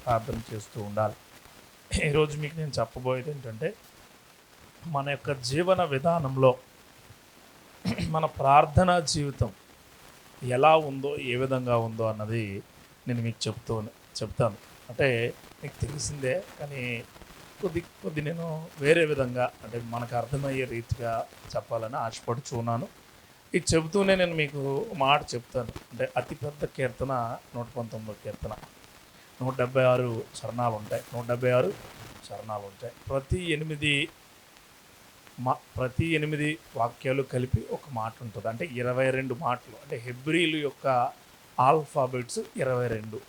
ప్రార్థన చేస్తూ ఉండాలి. ఈరోజు మీకు నేను చెప్పబోయేది ఏంటంటే, మన యొక్క జీవన విధానంలో మన ప్రార్థనా జీవితం ఎలా ఉందో, ఏ విధంగా ఉందో అన్నది నేను మీకు చెప్తాను. అంటే మీకు తెలిసిందే, కానీ కొద్ది నేను వేరే విధంగా, అంటే మనకు అర్థమయ్యే రీతిగా చెప్పాలని ఆశపడుచున్నాను. ఇది చెబుతూనే నేను మీకు మాట చెప్తాను. అంటే అతిపెద్ద కీర్తన 119 కీర్తన, 176 చరణాలు ఉంటాయి. 176 చరణాలు ఉంటాయి. ప్రతి 8 వాక్యాలు కలిపి ఒక మాట ఉంటుంది. అంటే 22 మాటలు. అంటే హెబ్రీలు యొక్క ఆల్ఫాబెట్స్ 22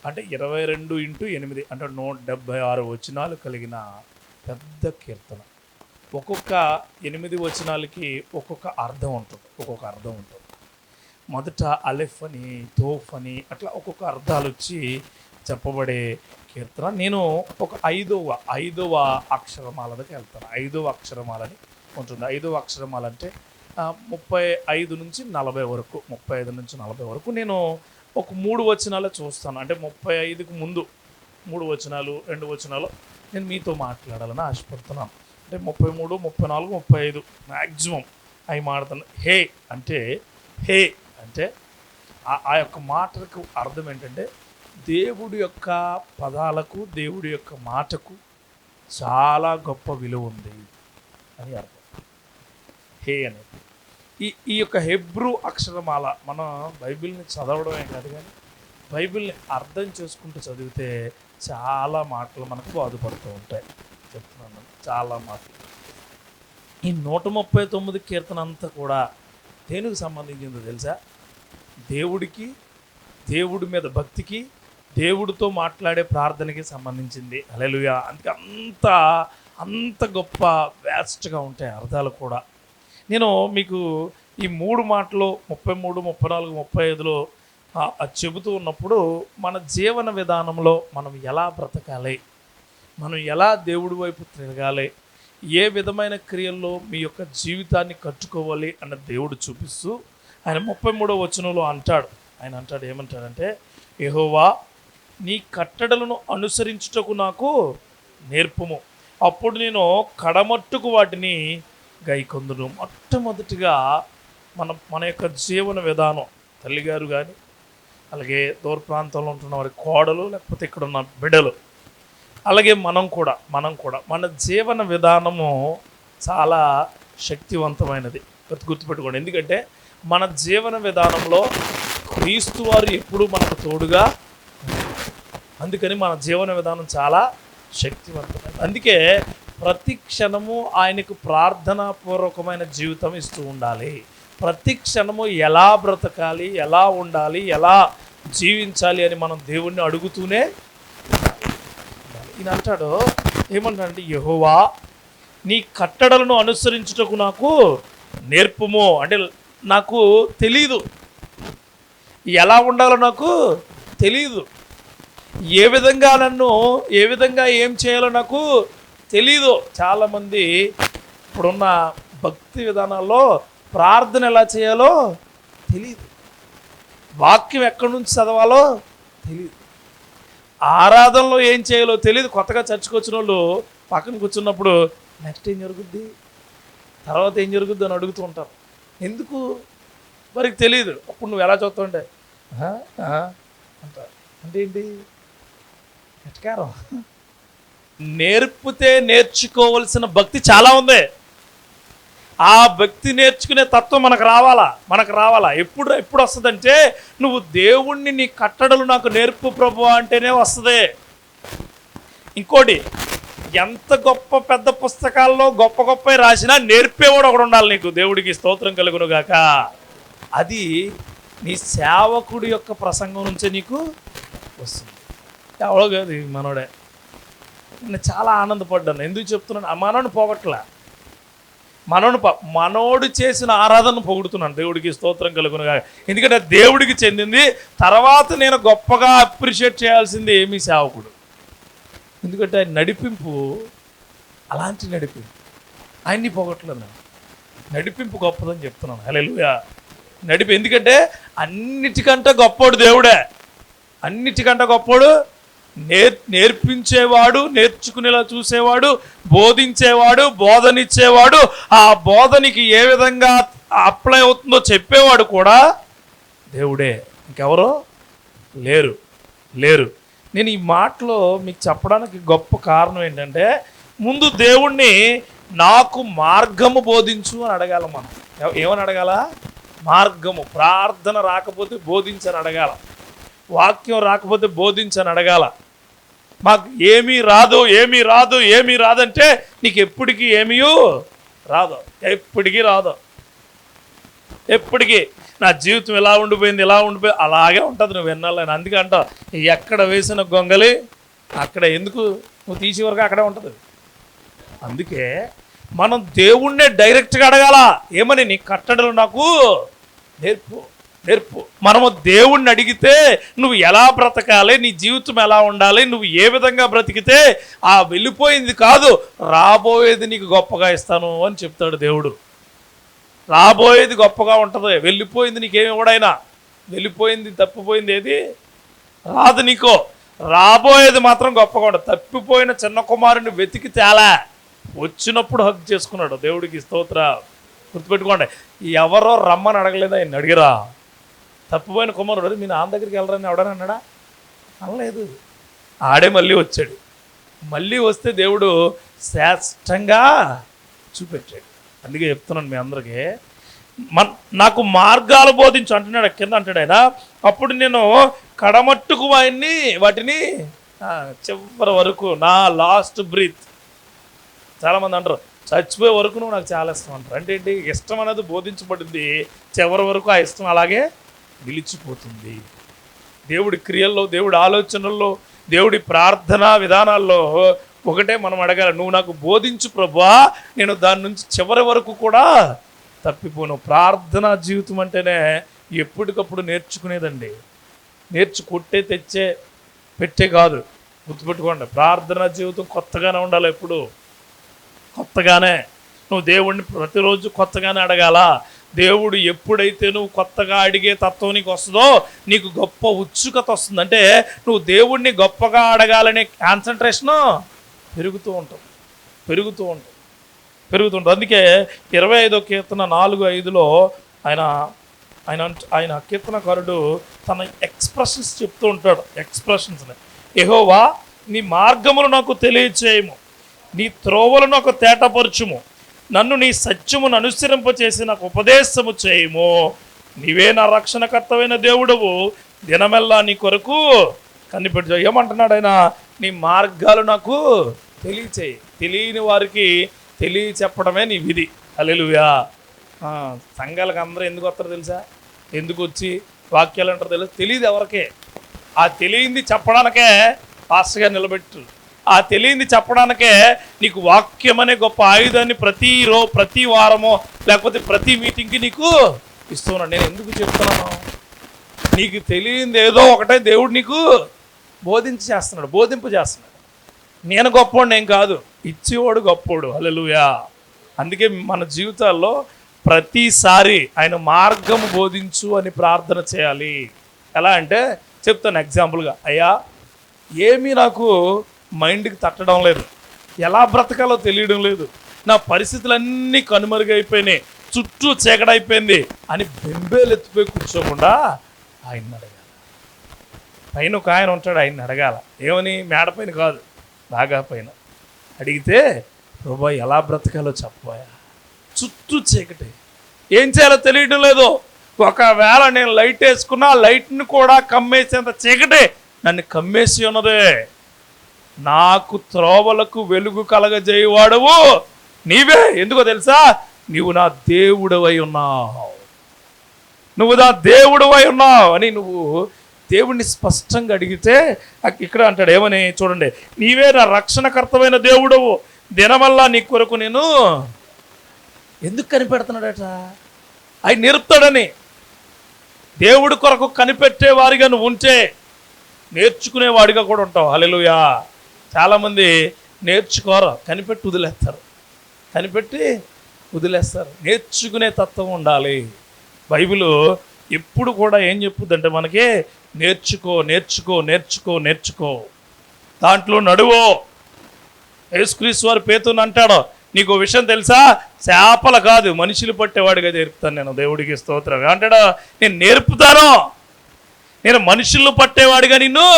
అంటే 22 × 8 అంటే 176 వచనాలు కలిగిన పెద్ద కీర్తన. ఒక్కొక్క 8 వచనాలకి ఒక్కొక్క అర్థం ఉంటుంది. మొదట అలెఫ్ అని, తోఫ్ అని అట్లా ఒక్కొక్క అర్థాలు వచ్చి చెప్పబడే కీర్తన. నేను ఒక ఐదవ అక్షరమాలకి వెళ్తాను. 5వ అక్షరమాలని ఉంటుంది. 5వ అక్షరమాల అంటే 35 నుంచి 40 వరకు, 35 నుంచి 40 వరకు నేను ఒక 3 వచనాలు చూస్తాను. అంటే 35కి ముందు 3 వచనాలు, 2 వచనాలు నేను మీతో మాట్లాడాలని ఆశపడుతున్నాను. అంటే 33, 34, 35 మ్యాక్సిమం అవి మాట్లాడుతాను. హే అంటే ఆ యొక్క మాటలకు అర్థం ఏంటంటే, దేవుడి యొక్క పదాలకు, దేవుడి యొక్క మాటకు చాలా గొప్ప విలువ ఉంది అని అర్థం. హే అనేది ఈ యొక్క హెబ్రూ అక్షరమాల. మనం బైబిల్ని చదవడమే కాదు, కానీ బైబిల్ని అర్థం చేసుకుంటూ చదివితే చాలా మాటలు మనకు బాధపడుతూ ఉంటాయి. చెప్తున్నాను, చాలా మాటలు. ఈ 139 కీర్తన అంతా కూడా దేనికి సంబంధించిందో తెలుసా? దేవుడి మీద భక్తికి, దేవుడితో మాట్లాడే ప్రార్థనకి సంబంధించింది. హల్లెలూయా. అందుకే అంత గొప్ప వ్యాస్ట్గా ఉంటాయి అర్థాలు కూడా. నేను మీకు ఈ 3 మాటలు 33, 34, 35లో చెబుతూ ఉన్నప్పుడు మన జీవన విధానంలో మనం ఎలా బ్రతకాలి, మనం ఎలా దేవుడి వైపు తిరగాలి, ఏ విధమైన క్రియల్లో మీ యొక్క జీవితాన్ని కట్టుకోవాలి అన్న దేవుడు చూపిస్తూ ఆయన 33వ వచనంలో అంటాడు. ఏమంటాడంటే, యెహోవా నీ కట్టడలను అనుసరించుటకు నాకు నేర్పుము, అప్పుడు నేను కడమట్టుకు వాటిని గైకొందును. మొట్టమొదటిగా మన యొక్క జీవన విధానం, తల్లిగారు కానీ, అలాగే దూర ప్రాంతంలో ఉంటున్న వారి కోడలు, లేకపోతే ఇక్కడ ఉన్న బిడ్డలు, అలాగే మనం కూడా మన జీవన విధానము చాలా శక్తివంతమైనది. గుర్తుపెట్టుకోండి. ఎందుకంటే మన జీవన విధానంలో క్రీస్తు వారు ఎప్పుడూ మనకు తోడుగా, అందుకని మన జీవన విధానం చాలా శక్తివంతమైనది. అందుకే ప్రతి క్షణము ఆయనకు ప్రార్థనాపూర్వకమైన జీవితం ఇస్తూ ఉండాలి. ప్రతి క్షణము ఎలా బ్రతకాలి, ఎలా ఉండాలి, ఎలా జీవించాలి అని మనం దేవుణ్ణి అడుగుతూనే ఈయన అంటాడు. ఏమంటాడంటే, యెహోవా నీ కట్టడలను అనుసరించుటకు నాకు నేర్పుము. అంటే నాకు తెలీదు, ఎలా ఉండాలో నాకు తెలీదు, ఏ విధంగా ఏం చేయాలో నాకు తెలీదు. చాలామంది ఇప్పుడున్న భక్తి విధానాల్లో ప్రార్థన ఎలా చేయాలో తెలీదు, వాక్యం ఎక్కడి నుంచి చదవాలో తెలీదు, ఆరాధనలో ఏం చేయాలో తెలీదు. కొత్తగా చర్చకు వచ్చిన వాళ్ళు పక్కన కూర్చున్నప్పుడు నెక్స్ట్ ఏం జరుగుద్ది, తర్వాత ఏం జరుగుద్ది అని అడుగుతూ ఉంటారు. ఎందుకు? వారికి తెలియదు. అప్పుడు నువ్వు ఎలా చూస్తావంటే అంటారు. అంటే ఏంటి? ఎట్కారం. నేర్పితే నేర్చుకోవలసిన భక్తి చాలా ఉంది. ఆ భక్తి నేర్చుకునే తత్వం మనకు రావాలా. ఎప్పుడు వస్తుందంటే, నువ్వు దేవుణ్ణి నీ కట్టడలు నాకు నేర్పు ప్రభు అంటేనే వస్తుంది. ఇంకోటి, ఎంత గొప్ప పెద్ద పుస్తకాల్లో గొప్ప రాసినా నేర్పేవాడు ఒకడు ఉండాలి నీకు. దేవుడికి స్తోత్రం కలుగును గాక. అది నీ సేవకుడి యొక్క ప్రసంగం నుంచే నీకు వస్తుంది. ఎవడో కాదు, మనోడే. నేను చాలా ఆనందపడ్డాను. ఎందుకు చెప్తున్నాను? మనోడిని పోగొట్టలే, మనోడు చేసిన ఆరాధన పొగుడుతున్నాను. దేవుడికి స్తోత్రం కలుగును గాక. ఎందుకంటే దేవుడికి చెందింది. తర్వాత నేను గొప్పగా అప్రిషియేట్ చేయాల్సింది ఏమీ సేవకుడు. ఎందుకంటే ఆయన నడిపింపు అలాంటి నడిపింపు. ఆయన్ని పోగొట్టలేదు. నడిపింపు గొప్పదని చెప్తున్నాను. హల్లెలూయా. ఎందుకంటే అన్నిటికంటే గొప్పోడు దేవుడే. అన్నిటికంటే గొప్పోడు నేర్పించేవాడు, నేర్చుకునేలా చూసేవాడు, బోధించేవాడు, బోధనిచ్చేవాడు, ఆ బోధనికి ఏ విధంగా అప్లై అవుతుందో చెప్పేవాడు కూడా దేవుడే. ఇంకెవరో లేరు లేరు. నేను ఈ మాటలో మీకు చెప్పడానికి గొప్ప కారణం ఏంటంటే, ముందు దేవుణ్ణి నాకు మార్గము బోధించు అని అడగాల. మనం ఏమని అడగాల? మార్గము. ప్రార్థన రాకపోతే బోధించని అడగాల, వాక్యం రాకపోతే బోధించని అడగాల. మాకు ఏమీ రాదు ఏమీ రాదు ఏమీ రాదంటే నీకు ఎప్పటికీ ఏమీ రాదు, ఎప్పటికీ రాదు. ఎప్పటికీ నా జీవితం ఎలా ఉండిపోయింది అలాగే ఉంటుంది. నువ్వు వినాలని. అందుకే అంటావు, ఎక్కడ వేసిన గొంగలి అక్కడ ఎందుకు నువ్వు తీసే వరకు అక్కడే ఉంటుంది. అందుకే మనం దేవుణ్ణే డైరెక్ట్గా అడగాల. ఏమని? నీ కట్టడలు నాకు నేర్పు నేర్పు. మనము దేవుణ్ణి అడిగితే నువ్వు ఎలా బ్రతకాలి, నీ జీవితం ఎలా ఉండాలి, నువ్వు ఏ విధంగా బ్రతికితే ఆ వెళ్ళిపోయింది కాదు రాబోయేది నీకు గొప్పగా ఇస్తాను అని చెప్తాడు దేవుడు. రాబోయేది గొప్పగా ఉంటుంది. వెళ్ళిపోయింది నీకేమి ఇవ్వడైనా. వెళ్ళిపోయింది తప్పిపోయింది ఏది రాదు నీకో. రాబోయేది మాత్రం గొప్పగా ఉంటుంది. తప్పిపోయిన చిన్న కుమారుని వెతికి తేలా, వచ్చినప్పుడు హక్ చేసుకున్నాడు. దేవుడికి స్తోత్ర. గుర్తుపెట్టుకోండి, ఎవరో రమ్మని అడగలేదా, ఆయన అడిగిరా. తప్పిపోయిన కుమారుడు మీ నాన్న దగ్గరికి వెళ్ళరని ఎవడని అన్నాడా? అనలేదు. ఆడే మళ్ళీ వచ్చాడు. మళ్ళీ వస్తే దేవుడు శ్రేష్టంగా చూపెట్టాడు. అందుకే చెప్తున్నాను మీ అందరికీ, నాకు మార్గాలు బోధించు అంటున్నాడు. కింద అంటాడు ఆయన, అప్పుడు నేను కడమట్టుకు వాటిని చివరి వరకు, నా లాస్ట్ బ్రీత్. చాలామంది అంటారు చచ్చిపోయే వరకు నువ్వు నాకు చాలా ఇష్టం అంటారు. అంటే ఏంటి? ఇష్టం అనేది బోధించబడింది, చివరి వరకు ఆ ఇష్టం అలాగే నిలిచిపోతుంది. దేవుడి క్రియల్లో, దేవుడి ఆలోచనల్లో, దేవుడి ప్రార్థనా విధానాల్లో ఒకటే మనం అడగాలి, నువ్వు నాకు బోధించు ప్రభువా, నేను దాని నుంచి చివరి వరకు కూడా తప్పిపోను. ప్రార్థనా జీవితం అంటేనే ఎప్పటికప్పుడు నేర్చుకునేదండి. కొట్టే తెచ్చే పెట్టే కాదు. గుర్తుపెట్టుకోండి, ప్రార్థనా జీవితం కొత్తగానే ఉండాలి. ఎప్పుడు కొత్తగానే. నువ్వు దేవుడిని ప్రతిరోజు కొత్తగానే అడగాల. దేవుడు ఎప్పుడైతే నువ్వు కొత్తగా అడిగే తత్వం నీకు వస్తుందో నీకు గొప్ప ఉత్సుకత వస్తుంది. అంటే నువ్వు దేవుడిని గొప్పగా అడగాలనే కాన్సన్ట్రేషను పెరుగుతూ ఉంటుంది. అందుకే 25వ కీర్తన 4:5లో ఆయన కీర్తనకారుడు తన ఎక్స్ప్రెషన్స్ చెప్తూ ఉంటాడు. ఎక్స్ప్రెషన్స్ని, యెహోవా నీ మార్గములు నాకు తెలియచేయము, నీ త్రోవలు నాకు తేటపరచుము, నన్ను నీ సత్యమును అనుసరింపచేసి నాకు ఉపదేశము చేయము, నీవే నా రక్షణకర్తమైన దేవుడవు, దినమెల్లా నీ కొరకు కనిపెట్టు. ఏమంటున్నాడు ఆయన? నీ మార్గాలు నాకు తెలియచేయి. తెలియని వారికి తెలియచెప్పడమే నీ విధి. హల్లెలూయా. సంఘాలకు అందరూ ఎందుకు వస్తారో తెలుసా? ఎందుకు వచ్చి వాక్యాలు అంటారో తెలుసు? తెలియదు ఎవరికే. ఆ తెలియంది చెప్పడానికే పాస్టర్ గారు నిలబెట్టు. ఆ తెలియంది చెప్పడానికే నీకు వాక్యం అనే గొప్ప ఆయుధాన్ని ప్రతి వారమో లేకపోతే ప్రతి మీటింగ్కి నీకు ఇస్తున్నాను. నేను ఎందుకు చెప్తున్నాను? నీకు తెలియంది ఏదో ఒకటే దేవుడు నీకు బోధింపు చేస్తున్నాడు. నేను గొప్పోడు ఏం కాదు, ఇచ్చేవాడు గొప్పోడు. హల్లెలూయా. అందుకే మన జీవితాల్లో ప్రతిసారి ఆయన మార్గము బోధించు అని ప్రార్థన చేయాలి. ఎలా అంటే చెప్తాను ఎగ్జాంపుల్గా, అయ్యా ఏమీ నాకు మైండ్కి తట్టడం లేదు, ఎలా బ్రతకాలో తెలియడం లేదు, నా పరిస్థితులన్నీ కనుమరుగైపోయినాయి, చుట్టూ చీకడైపోయింది అని బెంబేలు ఎత్తిపోయి కూర్చోకుండా ఆయన్ని అడగాలి. పైన ఒక ఆయన ఉంటాడు, ఆయన్ని అడగాల. ఏమని? మేడ పైన కాదు, బాగా పైన అడిగితే, ప్రభువా ఎలా బ్రతకాలో చెప్పబోయా, చుట్టూ చీకటి, ఏం చేయాలో తెలియడం లేదు. ఒకవేళ నేను లైట్ వేసుకున్నా లైట్ని కూడా కమ్మేసేంత చీకటి నన్ను కమ్మేసి ఉన్నదే. నాకు త్రోవలకు వెలుగు కలగజేయవాడవు నీవే. ఎందుకో తెలుసా? నీవు నా దేవుడవై ఉన్నావు, అని నువ్వు దేవుణ్ణి స్పష్టంగా అడిగితే ఇక్కడ అంటాడు ఏమని చూడండి, నీవే నా రక్షణకర్తమైన దేవుడవు, దినమల్లా నీ కొరకు నేను ఎందుకు కనిపెడుతున్నాడట? ఆయన నిరుపుతాడని. దేవుడి కొరకు కనిపెట్టే వారిగా నువ్వు ఉంటే నేర్చుకునేవాడిగా కూడా ఉంటావు. హల్లెలూయా. చాలామంది నేర్చుకోరు, కనిపెట్టి వదిలేస్తారు. నేర్చుకునే తత్వం ఉండాలి. బైబిల్ ఎప్పుడు కూడా ఏం చెప్పుద్దంటే మనకి, నేర్చుకో నేర్చుకో నేర్చుకో నేర్చుకో, దాంట్లో నడువో. యేసుక్రీస్తు వారు పేతురుని అంటాడు, నీకు విషయం తెలుసా, చేపలు కాదు మనుషులు పట్టేవాడిగా నేర్పుతాను నేను. దేవుడికి స్తోత్రం. అంటాడు, నేను నేర్పుతాను, నేను మనుషులు పట్టేవాడిగా నిన్ను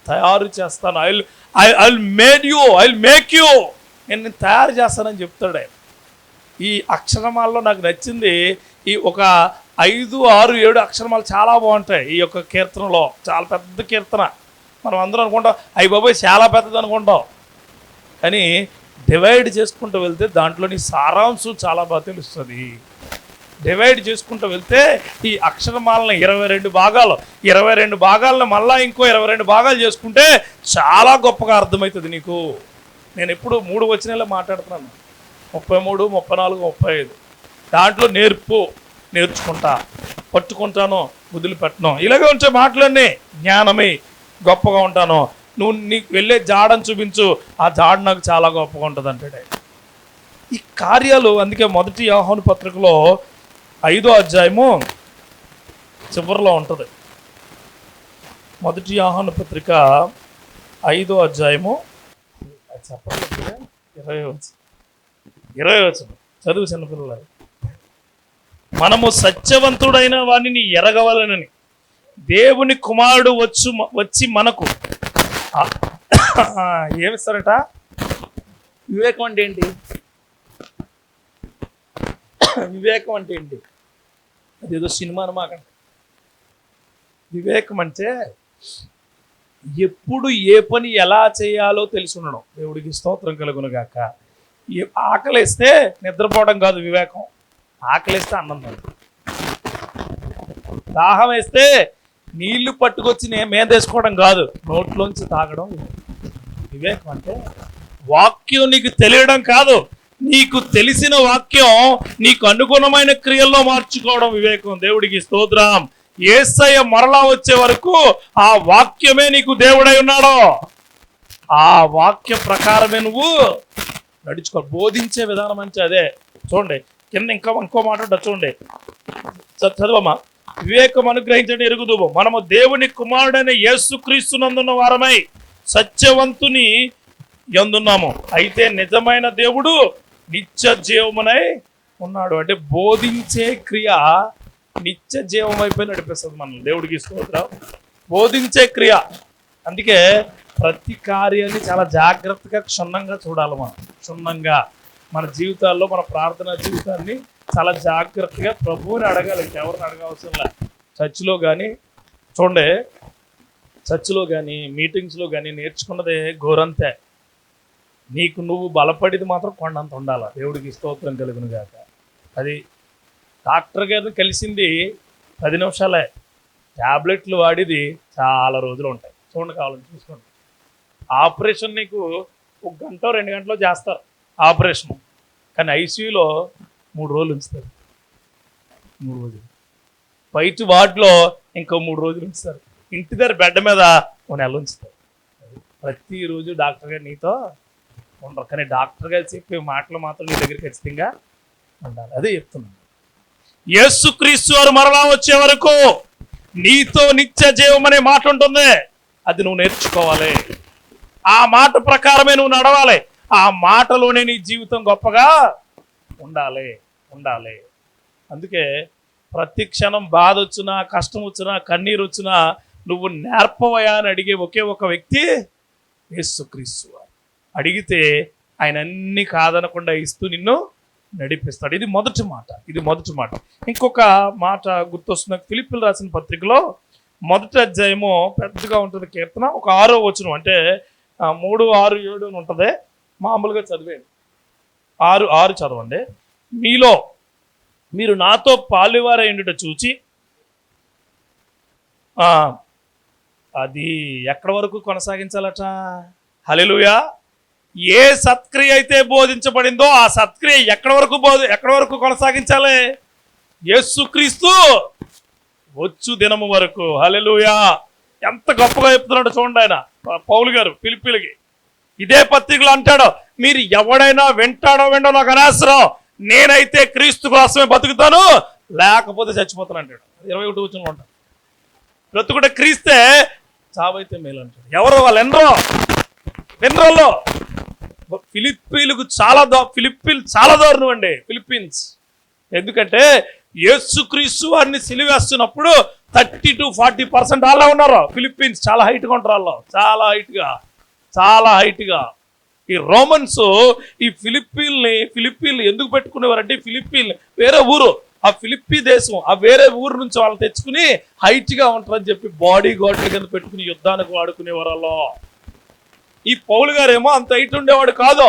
తయారు చేస్తాను. I made you, I make you, నేను తయారు చేస్తానని చెప్తాడు ఆయన. ఈ అక్షరమాలలో నాకు నచ్చింది ఈ ఒక 5, 6, 7 అక్షరమాలు చాలా బాగుంటాయి ఈ యొక్క కీర్తనలో. చాలా పెద్ద కీర్తన. మనం అందరం అనుకుంటాం అయ్యి బాబోయ్ చాలా పెద్దది అనుకుంటాం, కానీ డివైడ్ చేసుకుంటూ వెళ్తే దాంట్లోని సారాంశం చాలా బాగా తెలుస్తుంది. డివైడ్ చేసుకుంటూ వెళ్తే ఈ అక్షరమాలను 22 భాగాలు, 22 భాగాలను మళ్ళీ ఇంకో 22 భాగాలు చేసుకుంటే చాలా గొప్పగా అర్థమవుతుంది నీకు. నేను ఎప్పుడు 3 వచనాలే మాట్లాడుతున్నాను, 33, 34, 35. దాంట్లో నేర్చుకుంటా, పట్టుకుంటాను, వదిలిపెట్టను, ఇలాగే ఉంచే మాటలన్నీ. జ్ఞానమే గొప్పగా ఉంటాను, నువ్వు నీకు వెళ్ళే జాడని చూపించు, ఆ జాడ నాకు చాలా గొప్పగా ఉంటుంది అంటాడు. ఈ కార్యాలు అందుకే మొదటి యోహాను పత్రికలో 5వ అధ్యాయము చివరిలో ఉంటుంది. మొదటి యోహాను పత్రిక 5వ అధ్యాయము చెప్పండి 20 వచనం చదువు చిన్నపిల్లలు. మనము సత్యవంతుడైన వానిని ఎరగవలనని దేవుని కుమారుడు వచ్చి మనకు ఏమిస్తారట? వివేకం అంటే ఏంటి? వివేకం అంటే ఏంటి? అదేదో సినిమా అనమాకండి. వివేకం అంటే ఎప్పుడు ఏ పని ఎలా చేయాలో తెలిసి ఉండడం. దేవుడికి స్తోత్రం కలుగునుగాక. ఆకలిస్తే నిద్రపోవడం కాదు వివేకం, ఆకలిస్తే అన్నం తినడం. దాహం వేస్తే నీళ్లు పట్టుకొచ్చి మేము తీసుకోవడం కాదు, నోట్లోంచి తాగడం వివేకం. అంటే వాక్యం నీకు తెలియడం కాదు, నీకు తెలిసిన వాక్యం నీకు అనుగుణమైన క్రియల్లో మార్చుకోవడం వివేకం. దేవుడికి స్తోత్రం. యేసయ్య మరలా వచ్చే వరకు ఆ వాక్యమే నీకు దేవుడై ఉన్నాడు, ఆ వాక్య ప్రకారమే నువ్వు నడుచుకో. బోధించే విధానం అంటే అదే. చూడండి కింద ఇంకో మాట చూడండి, చదవమ్మా. వివేకం అనుగ్రహించండి ఎరుగుదుము, మనము దేవుని కుమారుడైన యేసుక్రీస్తునందున్న వారమై సత్యవంతుని యందున్నాము, అయితే నిజమైన దేవుడు నిత్య జీవమునై ఉన్నాడు. అంటే బోధించే క్రియ నిత్య జీవం అయిపోయి నడిపిస్తుంది మనం. దేవుడికి స్తోత్రం. బోధించే క్రియ. అందుకే ప్రతి కార్యాన్ని చాలా జాగ్రత్తగా క్షుణ్ణంగా చూడాలి మనం. క్షుణ్ణంగా మన జీవితాల్లో, మన ప్రార్థనా జీవితాన్ని చాలా జాగ్రత్తగా ప్రభువుని అడగాలి, ఎవరిని అడగవసరం లే. చర్చిలో కానీ చూడండి, చర్చిలో కానీ మీటింగ్స్లో కానీ నేర్చుకున్నదే గోరంతే. నీకు నువ్వు బలపడిది మాత్రం కొండంత ఉండాలి. దేవుడికి స్తోత్రం కలుగును గాక. అది డాక్టర్ గారిని కలిసింది 10 నిమిషాలే, ట్యాబ్లెట్లు వాడిది చాలా రోజులు ఉంటాయి. చూడండి, కావాలని చూసుకోండి. ఆపరేషన్ నీకు 1 గంట 2 గంటలో చేస్తారు ఆపరేషన్, కానీ ఐసీయూలో 3 రోజులు ఉంచుతారు. 3 రోజులు. బయట వార్డులో ఇంకో 3 రోజులు ఉంచుతారు. ఇంటి దగ్గర బెడ్ మీద 1 నెల ఉంచుతారు. ప్రతిరోజు డాక్టర్ గారు నీతో ఉండరు, కానీ డాక్టర్ గారు చెప్పే మాటలు మాత్రం నీ దగ్గర ఖచ్చితంగా ఉండాలి. అదే చెప్తున్నాను. యేసుక్రీస్తు వారు మరలా వచ్చే వరకు నీతో నిత్య జీవం అనే మాట ఉంటుంది, అది నువ్వు నేర్చుకోవాలి. ఆ మాట ప్రకారమే నువ్వు నడవాలి. ఆ మాటలోనే నీ జీవితం గొప్పగా ఉండాలి. అందుకే ప్రతి క్షణం బాధ వచ్చినా, కష్టం వచ్చినా, కన్నీరు వచ్చినా నువ్వు నేర్పవయా అని అడిగే ఒకే ఒక వ్యక్తి యేసుక్రీస్తు. అడిగితే ఆయన అన్ని కాదనకుండా ఇస్తూ నిన్ను నడిపిస్తాడు. ఇది మొదటి మాట. ఇంకొక మాట గుర్తొస్తున్న, ఫిలిప్పీలు రాసిన పత్రికలో 1వ అధ్యాయము పెద్దగా ఉంటుంది కీర్తన. ఒక 6వ వచనం, అంటే 3, 6, 7 అని ఉంటుంది. మామూలుగా చదివేయండి. 6 చదవండి. మీలో మీరు నాతో పాలువారైండుట చూచి, అది ఎక్కడి వరకు కొనసాగించాలట? హల్లెలూయా. ఏ సత్క్రియ అయితే బోధించబడిందో ఆ సత్క్రియ ఎక్కడి వరకు కొనసాగించాలి? యేసుక్రీస్తు వచ్చు దినము వరకు. హల్లెలూయా. ఎంత గొప్పగా చెప్తున్నాడు చూడండి ఆయన, పౌలు గారు ఫిలిప్పీలకి. ఇదే పత్రికలో అంటాడు, మీరు ఎవడైనా వింటాడో నాకు అనవసరం, నేనైతే క్రీస్తు కోసమే బతుకుతాను, లేకపోతే చచ్చిపోతాను అంటాడు. 21 వచనంలో ఉంటాడు. బ్రతుకుట క్రీస్తే, చావైతే మేలు అంటాడు. ఎవరో వాళ్ళు ఎన్రోల్లో ఫిలిప్పీన్లు చాలా దారుణం అండి. ఫిలిప్పీన్స్ ఎందుకంటే యేసుక్రీస్తు వారిని సిలువేస్తున్నప్పుడు 30 to 40% వాళ్ళే ఉన్నారు. ఫిలిప్పీన్స్ చాలా హైట్గా ఉంటారు, వాళ్ళు చాలా హైట్గా. ఈ రోమన్స్ ఈ ఫిలిప్పీన్లు ఎందుకు పెట్టుకునేవారంటే, ఫిలిప్పీన్ వేరే ఊరు, ఆ ఫిలిప్పీ దేశం, ఆ వేరే ఊరు నుంచి వాళ్ళు తెచ్చుకుని హైట్గా ఉంటారని చెప్పి బాడీ గార్డుల కింద పెట్టుకుని యుద్ధానికి వాడుకునేవారు వాళ్ళు. ఈ పౌలు గారేమో అంత హైట్ ఉండేవాడు కాదు,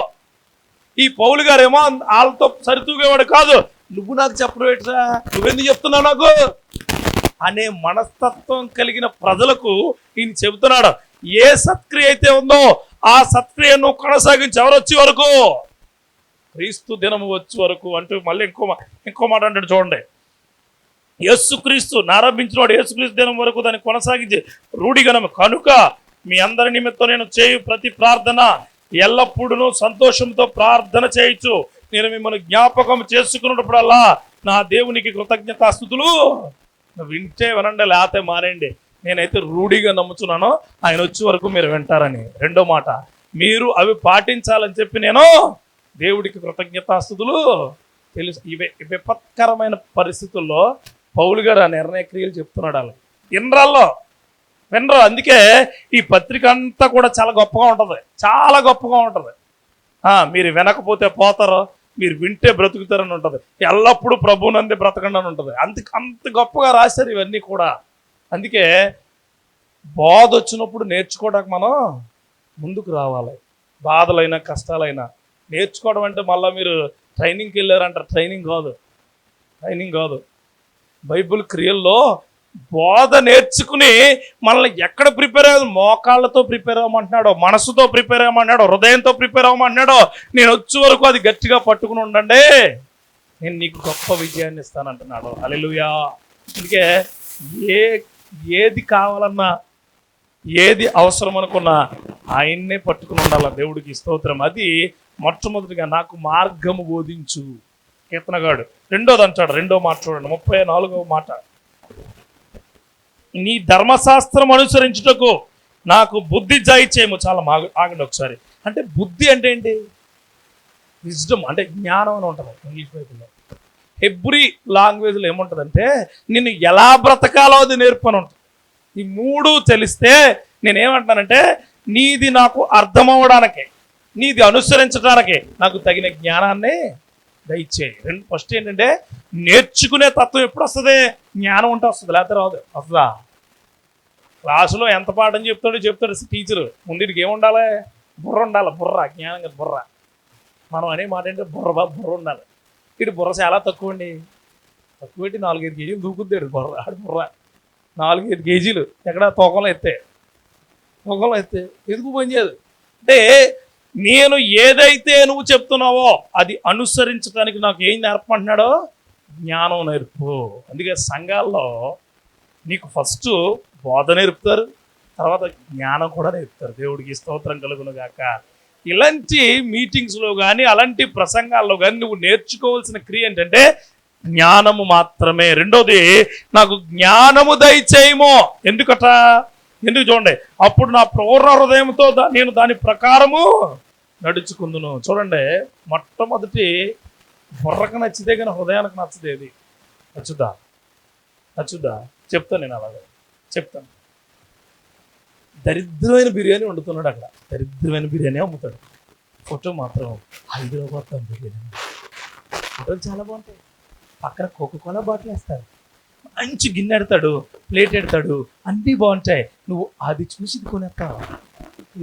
ఈ పౌలు గారేమో వాళ్ళతో సరితూగేవాడు కాదు. నువ్వు నాకు చెప్పడం ఏంట్రా, నువ్వెందుకు చెప్తున్నావు నాకు అనే మనస్తత్వం కలిగిన ప్రజలకు ఈయన చెబుతున్నాడు. ఏ సత్క్రియ అయితే ఉందో ఆ సత్క్రియను కొనసాగించి ఎవరు వచ్చే వరకు, క్రీస్తు దినము వచ్చే వరకు అంటూ మళ్ళీ ఇంకో మాట అంటాడు చూడండి. యేసుక్రీస్తు ఆరంభించిన వాడు యేసుక్రీస్తు దినం వరకు దాన్ని కొనసాగించి రూఢిగణము కనుక మీ అందరి నిమిత్తం నేను చేయు ప్రతి ప్రార్థన ఎల్లప్పుడూ సంతోషంతో ప్రార్థన చేయొచ్చు. నేను మిమ్మల్ని జ్ఞాపకం చేసుకున్నప్పుడల్లా నా దేవునికి కృతజ్ఞతాస్తుతులు. వింటే వినండి, లేకపోతే మానేయండి. నేనైతే రూఢిగా నమ్ముతున్నాను ఆయన వచ్చే వరకు మీరు వింటారని. రెండో మాట, మీరు అవి పాటించాలని చెప్పి నేను దేవుడికి కృతజ్ఞతాస్తుతులు తెలుసు. విపత్కరమైన పరిస్థితుల్లో పౌలు గారు ఆ నిర్ణయ క్రియలు చెప్తున్నాడు. వాళ్ళు వినరు. అందుకే ఈ పత్రిక అంతా కూడా చాలా గొప్పగా ఉంటుంది. మీరు వినకపోతే పోతారో, మీరు వింటే బ్రతుకుతారని ఉంటుంది. ఎల్లప్పుడూ ప్రభువునందే బ్రతకండి అని ఉంటుంది. అంత గొప్పగా రాశారు ఇవన్నీ కూడా. అందుకే బాధ వచ్చినప్పుడు నేర్చుకోవడానికి మనం ముందుకు రావాలి. బాధలైనా కష్టాలైనా నేర్చుకోవడం అంటే మళ్ళీ మీరు ట్రైనింగ్కి వెళ్ళారంటారు. ట్రైనింగ్ కాదు. బైబిల్ క్రియల్లో బోధ నేర్చుకుని మనల్ని ఎక్కడ ప్రిపేర్ అయ్యాలి, మోకాళ్ళతో ప్రిపేర్ అవ్వమంటున్నాడో, మనసుతో ప్రిపేర్ అవ్వమంటున్నాడో, హృదయంతో ప్రిపేర్ అవ్వమంటున్నాడో, నేను వచ్చే వరకు అది గట్టిగా పట్టుకుని ఉండండి, నేను నీకు గొప్ప విజయాన్ని ఇస్తానంటున్నాడు. హల్లెలూయా. అందుకే ఏది కావాలన్నా, ఏది అవసరం అనుకున్నా ఆయన్నే పట్టుకుని ఉండాలి. దేవుడికి స్తోత్రం. అది మొట్టమొదటిగా నాకు మార్గము బోధించు కీర్తనగాడు. రెండోది అంటాడు, రెండో మాట చూడండి, 34వ మాట. నీ ధర్మశాస్త్రం అనుసరించుటకు నాకు బుద్ధి జాయిచేయము. చాలా ఆగండి ఒకసారి. అంటే బుద్ధి అంటే ఏంటి? విజ్డమ్ అంటే జ్ఞానం అని ఉంటుంది ఇంగ్లీష్ బైబిల్లో. హెబ్రీ లాంగ్వేజ్లో ఏముంటుందంటే నిన్ను ఎలా బ్రతకాలో అది నేర్పని ఉంటుంది. ఈ మూడు తెలిస్తే నేనేమంటున్నానంటే నీది నాకు అర్థమవడానికి, నీది అనుసరించడానికి నాకు తగిన జ్ఞానాన్ని దయచేయి. ఫస్ట్ ఏంటంటే నేర్చుకునే తత్వం ఎప్పుడు వస్తుంది? జ్ఞానం ఉంటే వస్తుంది, లేకపోతే రాదు. వస్తుందా? క్లాసులో ఎంత పాఠం చెప్తాడు టీచరు, ముందుకి ఏముండాలి? బుర్ర ఉండాలి. జ్ఞానం కదా బుర్ర. మనం అనే మాట ఏంటంటే బుర్ర ఉండాలి. ఇటు బుర్ర చాలా తక్కువ అండి. తక్కువ పెట్టి 4-5 కేజీలు దూకుద్దాడు బుర్ర. 4-5 కేజీలు ఎక్కడ తూకంలో ఎత్తే ఎందుకు పని చేయదు అంటే నేను ఏదైతే నువ్వు చెప్తున్నావో అది అనుసరించడానికి నాకు ఏం నేర్పమంటున్నాడో జ్ఞానం నేర్పు. అందుకే సంఘాల్లో నీకు ఫస్ట్ బోధ నేర్పుతారు, తర్వాత జ్ఞానం కూడా నేర్పుతారు. దేవుడికి స్తోత్రం కలుగును గాక. ఇలాంటి మీటింగ్స్లో కానీ అలాంటి ప్రసంగాల్లో కానీ నువ్వు నేర్చుకోవాల్సిన క్రియ ఏంటంటే జ్ఞానము మాత్రమే. రెండోది, నాకు జ్ఞానము దయచేయము. ఎందుకు చూడండి, అప్పుడు నా పూర్ణ హృదయంతో నేను దాని ప్రకారము నడుచుకుందును. చూడండి, మొట్టమొదటి బుర్రకు నచ్చితే కానీ హృదయానికి నచ్చదేది. నచ్చుదా చెప్తాను, నేను అలాగే చెప్తాను. దరిద్రమైన బిర్యానీ వండుతున్నాడు అక్కడ, దరిద్రమైన బిర్యానీ అమ్ముతాడు. ఫోటో మాత్రం హైదరాబాద్ దమ్ బిర్యానీ. ఫోటోలు చాలా బాగుంటాయి. పక్కన కోకోకోలా బాటిల్ వేస్తాడు, మంచి గిన్నె ఎడతాడు, ప్లేట్ ఎడతాడు, అన్నీ బాగుంటాయి. నువ్వు అది చూసి ఇది కొనేస్తావు.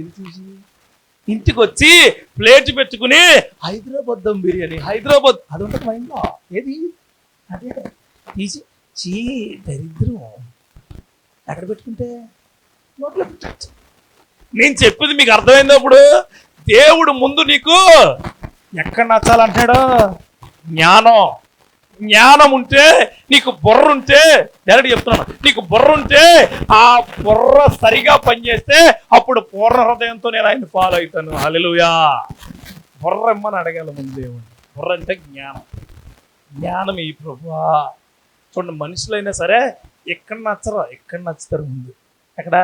ఇది చూసి ఇంటికి వచ్చి ప్లేట్ పెట్టుకుని హైదరాబాద్ దమ్ బిర్యానీ, హైదరాబాద్ అది ఉంటుంది మైండ్లో. ఏది అదే తీసి దరిద్రం ఎక్కడ పెట్టుకుంటే నోట్లో పెట్టచ్చు. నేను చెప్పింది మీకు అర్థమైనప్పుడు దేవుడు ముందు నీకు ఎక్కడ నచ్చాలంటాడు? జ్ఞానం ఉంటే, నీకు బుర్ర ఉంటే, డైరెక్ట్ చెప్తున్నాను, నీకు బుర్ర ఉంటే ఆ బుర్ర సరిగా పనిచేస్తే అప్పుడు పూర్ణ హృదయంతో నేను ఆయన ఫాలో అవుతాను. హల్లెలూయా. బుర్ర ఇమ్మని అడగాలి ముందు దేవుడు. బుర్ర అంటే జ్ఞానం ఈ ప్రభువా. చూడండి, మనుషులైనా సరే ఇక్కడ నచ్చరు, ఇక్కడ నచ్చుతారు ముందు. ఎక్కడ?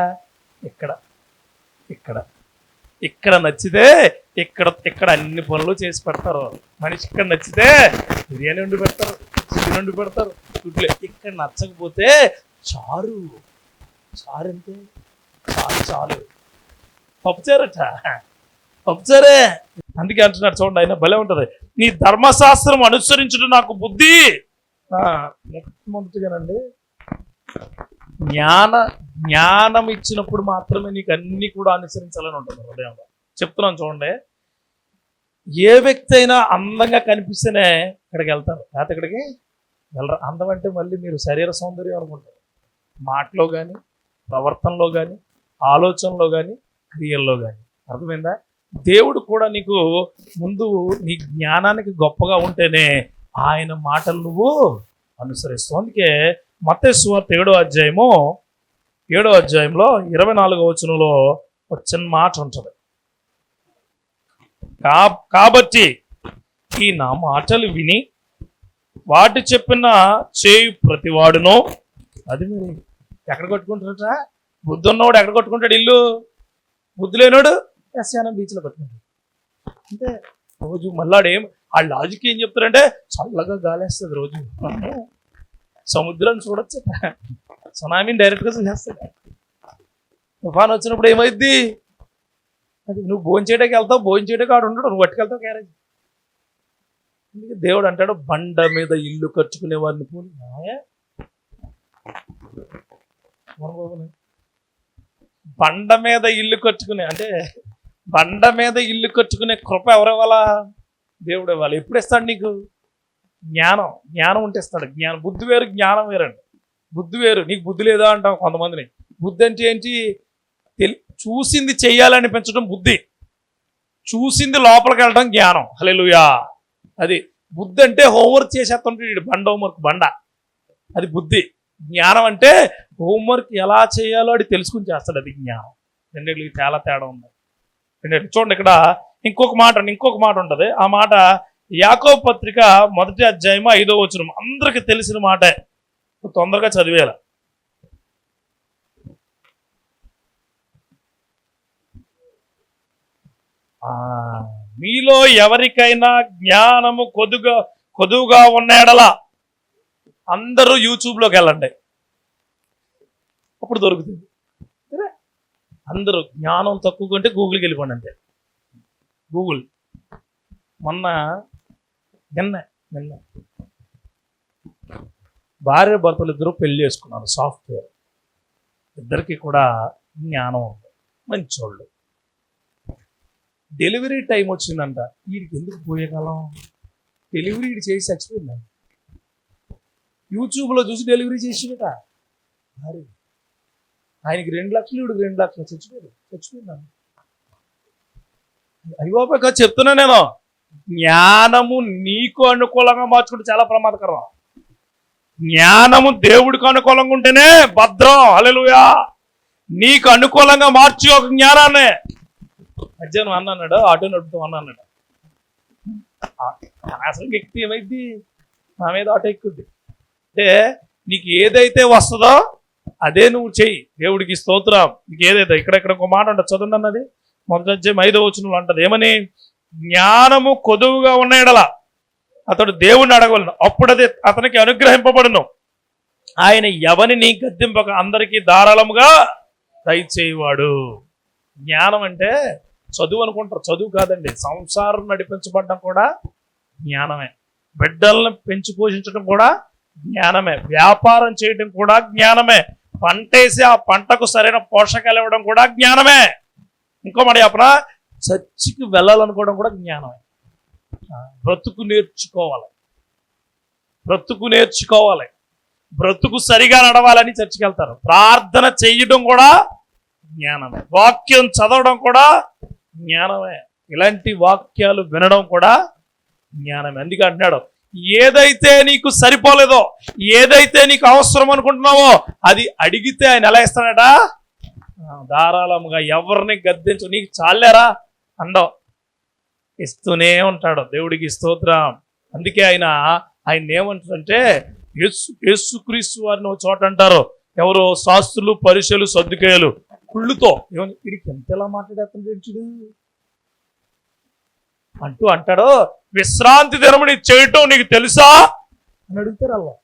ఇక్కడ ఇక్కడ ఇక్కడ నచ్చితే ఇక్కడ ఇక్కడ అన్ని పనులు చేసి పెడతారు. మనిషి ఇక్కడ నచ్చితే బిర్యానీ వండి పెడతారు, చికెన్ వండి పెడతారు, గుడ్లే. ఇక్కడ నచ్చకపోతే చారు, చారు అంతే, చాలు చాలు, పప్పుచారట, పప్పుచారే. అందుకే అంటున్నాడు చూడండి, ఆయన భలే ఉంటది. నీ ధర్మశాస్త్రం అనుసరించడం నాకు బుద్ధి. మొట్టమొదటిగానండి జ్ఞానం ఇచ్చినప్పుడు మాత్రమే నీకు అన్ని కూడా అనుసరించాలని ఉంటుంది హృదయంలో. చెప్తున్నాను చూడండి, ఏ వ్యక్తి అయినా అందంగా కనిపిస్తేనే ఇక్కడికి వెళ్తారు, లేకపోతే ఇక్కడికి వెళ్ళరు. అందం అంటే మళ్ళీ మీరు శరీర సౌందర్యం అనుకుంటారు. మాటలో కానీ, ప్రవర్తనలో కానీ, ఆలోచనలో కానీ, క్రియల్లో కానీ. అర్థమైందా? దేవుడు కూడా నీకు ముందు నీ జ్ఞానానికి గొప్పగా ఉంటేనే ఆయన మాటలు నువ్వు అనుసరిస్తావు. అందుకే మత్తయి సువార్త 7వ అధ్యాయంలో 24వ వచనంలో ఒక చిన్న మాట ఉంటుంది. కాబట్టి ఈ నా మాటలు విని వాటి చెప్పిన చేయు ప్రతివాడును. అది మీరు ఎక్కడ కొట్టుకుంటారట? బుద్ధి ఉన్నవాడు ఎక్కడ కొట్టుకుంటాడు ఇల్లు? బుద్ధి లేనోడు ఎస్యానం బీచ్లో కొట్టుకుంటాడు. అంటే రోజు మళ్ళాడేం ఆ లాజిక్ ఏం చెప్తారంటే చల్లగా గాలేస్తుంది, రోజు సముద్రాన్ని చూడొచ్చు, సునామీని డైరెక్ట్గా చూసేస్తాడు. తుఫాన్ వచ్చినప్పుడు ఏమైద్ది? అది నువ్వు భోజనం చేయడానికి వెళ్తావు, భోజనం చేయడానికి ఆడు ఉండడు, నువ్వు పట్టుకెళ్తావు క్యారేజ్. అందుకే దేవుడు అంటాడు, బండ మీద ఇల్లు కట్టుకునే వారిని పోలి. బండ మీద ఇల్లు కట్టుకునే అంటే బండ మీద ఇల్లు కట్టుకునే కృప ఎవరు ఇవ్వాలా? దేవుడు ఇవ్వాలి. ఎప్పుడు ఇస్తాడు నీకు? జ్ఞానం ఉంటే ఇస్తాడు. బుద్ధి వేరు, జ్ఞానం వేరండి. బుద్ధి వేరు. నీకు బుద్ధి లేదా అంటాం కొంతమందిని. బుద్ధి అంటే ఏంటి? చూసింది చెయ్యాలనిపించడం బుద్ధి, చూసింది లోపలికి వెళ్ళడం జ్ఞానం. హల్లెలూయా. అది బుద్ధి అంటే హోంవర్క్ చేసేస్తుంటాడు, బండ హోంవర్క్ బండ, అది బుద్ధి. జ్ఞానం అంటే హోంవర్క్ ఎలా చేయాలో అది తెలుసుకుని చేస్తాడు, అది జ్ఞానం. రెండింటికి చాలా తేడా ఉంది. చూడండి, ఇక్కడ ఇంకొక మాట ఉంటుంది. ఆ మాట యాకోబు పత్రిక 1వ అధ్యాయం 5వ వచనం. అందరికి తెలిసిన మాటే, తొందరగా చదివేలా. మీలో ఎవరికైనా జ్ఞానము కొదువుగా ఉన్న ఎడల అందరూ యూట్యూబ్లోకి వెళ్ళండి, అప్పుడు దొరుకుతుంది. అందరూ జ్ఞానం తక్కువ ఉంటే గూగుల్కి వెళ్ళిపోండి అంతే. గూగుల్ నిన్న భార్య భర్తలు ఇద్దరు పెళ్లి చేసుకున్నారు, సాఫ్ట్వేర్. ఇద్దరికి కూడా జ్ఞానం ఉంది, మంచోళ్ళు. డెలివరీ టైం వచ్చిందంట. వీడికి ఎందుకు పోయేకాలం? డెలివరీ చేసి చచ్చిపోయిందంట. యూట్యూబ్లో చూసి డెలివరీ చేసినట. మరి ఆయనకి 2 లక్షలు, వీడికి 2 లక్షలు. చచ్చిపోయిందంట. అయ్యో కాదు చెప్తున్నా నేను, జ్ఞానము నీకు అనుకూలంగా మార్చుకుంటే చాలా ప్రమాదకరం. జ్ఞానము దేవుడికి అనుకూలంగా ఉంటేనే భద్రం. హల్లెలూయా. నీకు అనుకూలంగా మార్చి ఒక జ్ఞానాన్ని. మధ్యాహ్నం అన్నాడు, ఆటో నడుపుతూ అన్నాడు, అసలు వ్యక్తి ఏమైంది? నా మీద ఆటో ఎక్కుద్ది. అంటే నీకు ఏదైతే వస్తుందో అదే నువ్వు చెయ్యి. దేవుడికి స్తోత్రం. నీకు ఏదైతే ఇక్కడ ఒక మాట ఉంటుంది, చదువు అన్నది 1వ అధ్యాయం 5వ వచనంలో అంటది. ఏమని? జ్ఞానము కొదువుగా ఉన్న ఎడల అతడు దేవుణ్ణి అడగవలను, అప్పుడు అది అతనికి అనుగ్రహింపబడును. ఆయన ఎవరిని గద్దింపక అందరికీ ధారాళముగా దయచేయవాడు. జ్ఞానం అంటే చదువు అనుకుంటారు, చదువు కాదండి. సంసారం నడిపించబడడం కూడా జ్ఞానమే. బిడ్డలను పెంచి పోషించడం కూడా జ్ఞానమే. వ్యాపారం చేయడం కూడా జ్ఞానమే. పంటేసి ఆ పంటకు సరైన పోషకాలు ఇవ్వడం కూడా జ్ఞానమే. ఇంకో మాట చెప్పనా, చర్చికి వెళ్ళాలనుకోవడం కూడా జ్ఞానమే. బ్రతుకు నేర్చుకోవాలి, బ్రతుకు సరిగా నడవాలని చర్చికి వెళ్తారు. ప్రార్థన చేయడం కూడా జ్ఞానమే. వాక్యం చదవడం కూడా జ్ఞానమే. ఇలాంటి వాక్యాలు వినడం కూడా జ్ఞానమే. అందుకే అంటున్నాడు, ఏదైతే నీకు సరిపోలేదో, ఏదైతే నీకు అవసరం అనుకుంటున్నావో అది అడిగితే ఆయన ఎలా ఇస్తాడట? ధారాళముగా. ఎవరిని గద్దించు, నీకు చాలేరా అండవు, ఇస్తూనే ఉంటాడు. దేవుడికి స్తోత్రం. అందుకే ఆయన ఏమంటాడంటే, యేసుక్రీస్తు వారిని ఒక చోట అంటారు, ఎవరో శాస్త్రులు పరిచయులు సద్దుకేయులు కుళ్ళుతో ఏమని వీడికి ఎంతలా మాట్లాడేస్తాడు అంటూ అంటాడు, విశ్రాంతి దినముని చేయటం నీకు తెలుసా అని అడుగుతారు. అలా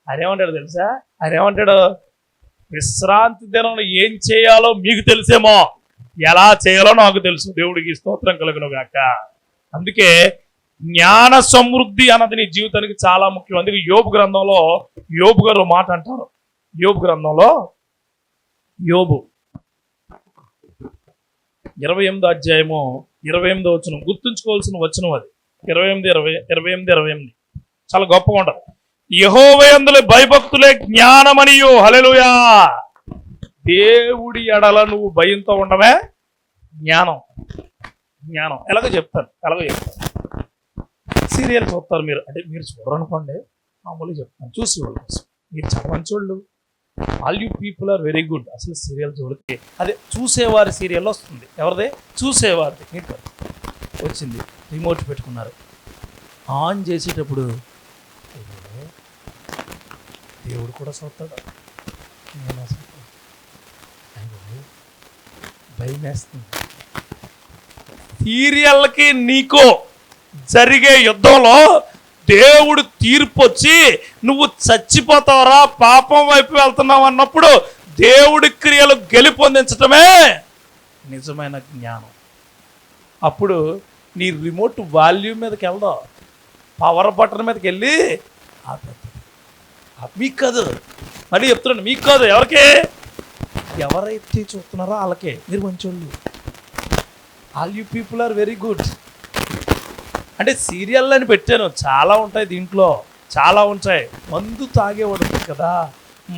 అదేమంటాడు తెలుసా? అదేమంటాడు, విశ్రాంతి దినం ఏం చేయాలో మీకు తెలుసేమో, ఎలా చేయాలో నాకు తెలుసు. దేవుడికి స్తోత్రం కలుగును గాక. అందుకే జ్ఞాన సమృద్ధి అన్నది నీ జీవితానికి చాలా ముఖ్యం. అందుకే యోబు గ్రంథంలో యోబు గారు మాట అంటారు. యోబు గ్రంథంలో యోబు 28వ అధ్యాయము 28వ వచనం, గుర్తుంచుకోవాల్సిన వచనం అది. 28 చాలా గొప్పగా ఉండదు. యెహోవా యందు భయభక్తులే జ్ఞానమనియు. హల్లెలూయా. దేవుడి ఎడల నువ్వు భయంతో ఉండవే జ్ఞానం. ఎలాగో చెప్తాను. సీరియల్ చూస్తారు మీరు, అంటే మీరు చూడరనుకోండి, మామూలుగా చెప్తాను చూసి వాళ్ళ కోసం. మీరు చాలా మంచోళ్ళు, all you people are very good. అసలు సీరియల్ చూడకి అదే చూసేవారి సీరియల్ వస్తుంది. ఎవరిదే? చూసేవారిది. మీకు వచ్చింది, రిమోట్ పెట్టుకున్నారు, ఆన్ చేసేటప్పుడు దేవుడు కూడా చూస్తాడు. నేను అసలు భయం వేస్తుంది. సీరియల్కి నీకు జరిగే యుద్ధంలో దేవుడు తీర్పు వచ్చి నువ్వు చచ్చిపోతావరా, పాపం వైపు వెళ్తున్నావు అన్నప్పుడు దేవుడి క్రియలు గెలుపొందించటమే నిజమైన జ్ఞానం. అప్పుడు నీ రిమోట్ వాల్యూమ్ మీదకి వెళ్దాం, పవర్ బటన్ మీదకి వెళ్ళి మీకు కాదు, మళ్ళీ చెప్తున్నాను, మీకు కాదు, ఎవరైతే చూస్తున్నారో వాళ్ళకే. మీరు మంచోళ్ళు, all you people are very good. అంటే సీరియల్ అని పెట్టాను, చాలా ఉంటాయి దీంట్లో, చాలా ఉంటాయి. మందు తాగేవాడు కదా,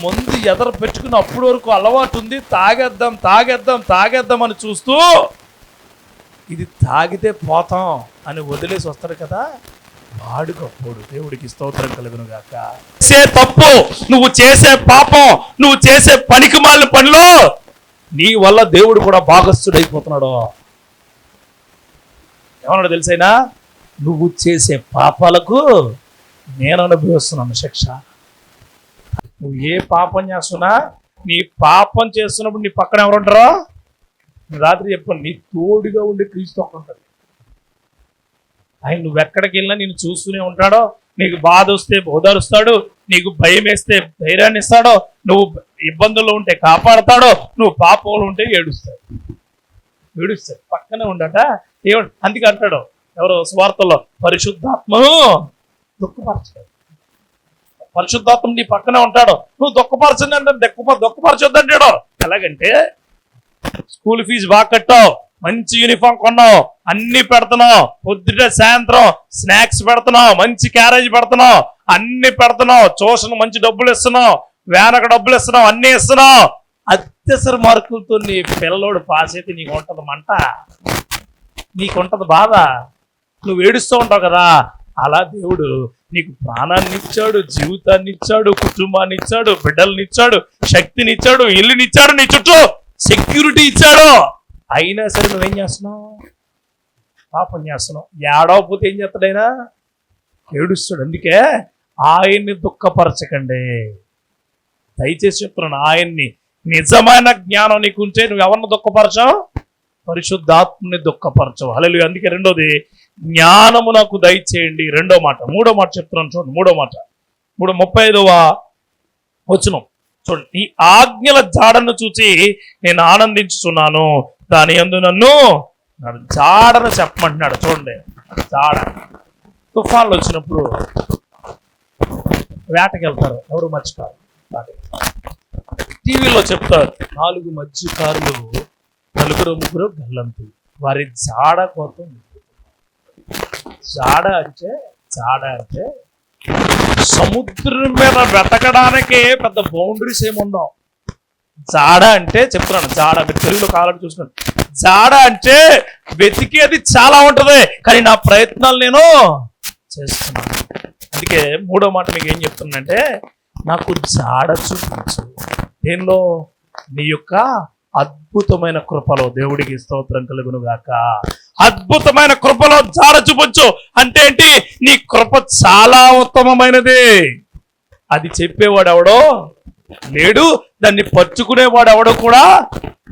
మందు ఎదర పెట్టుకుని అప్పటి వరకు అలవాటు ఉంది, తాగేద్దాం అని చూస్తూ ఇది తాగితే పోతాం అని వదిలేసి వస్తాడు కదా, వాడు గొప్పోడు. దేవుడికి స్తోత్రం కలుగును గాక. చేసే తప్పు, నువ్వు చేసే పాపం, నువ్వు చేసే పనికిమాలిన పనిలో నీ వల్ల దేవుడు కూడా భాగస్థుడైపోతున్నాడు. ఏమన్నాడు తెలుసైనా? నువ్వు చేసే పాపాలకు నేను అనుభవిస్తున్నాను శిక్ష. నువ్వు ఏ పాపం చేస్తున్నా, నీ పాపం చేస్తున్నప్పుడు నీ పక్కన ఎవరుంటారో రాత్రి చెప్పాను, నీ తోడుగా ఉండే క్రీస్తు ఉంటాడు. ఆయన నువ్వెక్కడికి వెళ్ళినా నేను చూస్తూనే ఉంటాడో, నీకు బాధ వస్తే ఓదారుస్తాడు, నీకు భయం వేస్తే ధైర్యాన్ని ఇస్తాడో, నువ్వు ఇబ్బందుల్లో ఉంటే కాపాడతాడో, నువ్వు పాపంలో ఉంటే ఏడుస్తాడు. పక్కనే ఉండట. అందుకే అంటాడు ఎవరో స్వార్థలో, పరిశుద్ధాత్మను దుఃఖపరచాడు. పరిశుద్ధాత్మ నీ పక్కనే ఉంటాడు, నువ్వు దుఃఖపరచండి అంటే దుఃఖపరచొద్దు అంటాడు. ఎలాగంటే స్కూల్ ఫీజు బాగా కట్టావు, మంచి యూనిఫామ్ కొన్నావు, అన్ని పెడుతున్నావు, పొద్దుట సాయంత్రం స్నాక్స్ పెడుతున్నావు, మంచి క్యారేజ్ పెడుతున్నావు, అన్ని పెడుతున్నావు, ట్యూషన్ మంచి డబ్బులు ఇస్తున్నావు, వ్యానకు డబ్బులు ఇస్తున్నావు, అన్ని ఇస్తున్నావు. అత్యవసర మార్కులతో నీ పిల్లలోడు పాస్ అయితే నీకు ఉంటుంది మంట, నీకుంటది బాధ, నువ్వు ఏడుస్తూ ఉంటావు కదా. అలా దేవుడు నీకు ప్రాణాన్ని ఇచ్చాడు, జీవితాన్ని ఇచ్చాడు, కుటుంబాన్ని ఇచ్చాడు, బిడ్డల్ని ఇచ్చాడు, శక్తిని ఇచ్చాడు, ఇల్లుని ఇచ్చాడు, నీ చుట్టూ సెక్యూరిటీ ఇచ్చాడు. అయినా సరే నువ్వేం చేస్తున్నావు? పాపం చేస్తున్నావు. ఏడవకపోతే ఏం చేస్తాడైనా? ఏడుస్తాడు. అందుకే ఆయన్ని దుఃఖపరచకండి. దయచేసి చెప్తున్నాను, ఆయన్ని. నిజమైన జ్ఞానం నీకు ఉంటే నువ్వు ఎవరిని దుఃఖపరచవు? పరిశుద్ధాత్మని దుఃఖపరచవు. హల్లెలూయా. అందుకే రెండోది, జ్ఞానము నాకు దయచేయండి. రెండో మాట. మూడో మాట చెప్తున్నాను చూడండి. మూడో మాట 35వ వచనం చూడండి. ఈ ఆజ్ఞల జాడను చూసి నేను ఆనందించుతున్నాను, దాని యందు నన్ను జాడను చెప్పమంటున్నాడు. చూడండి, జాడ. తుఫాన్లు వచ్చినప్పుడు వేటకి వెళ్తారు, ఎవరు? మత్స్యకారు. టీవీలో చెప్తారు, 4 మత్స్యకారులు, 4 గల్లంతు, వారి జాడ కోసం. జాడ అంటే సముద్రం మీద వెతకడానికే పెద్ద బౌండరీస్ ఏముండవు. జాడ అంటే చెప్తున్నాను, జాడ మీరు తెలుగులో కావాలని చూస్తున్నాను. జాడ అంటే వెతికేది చాలా ఉంటది, కానీ నా ప్రయత్నాలు నేను చేస్తున్నాను. అందుకే మూడో మాట మీకు ఏం చెప్తున్నానంటే, నాకు జాడ చూపించు. దేనిలో? నీ యొక్క అద్భుతమైన కృపలో. దేవుడికి స్తోత్రం కలుగును గాక. అద్భుతమైన కృపలో జాడ చూపించు అంటే ఏంటి? నీ కృప చాలా ఉత్తమమైనది. అది చెప్పేవాడు ఎవడో లేడు, దాన్ని పరుచుకునేవాడు ఎవడో కూడా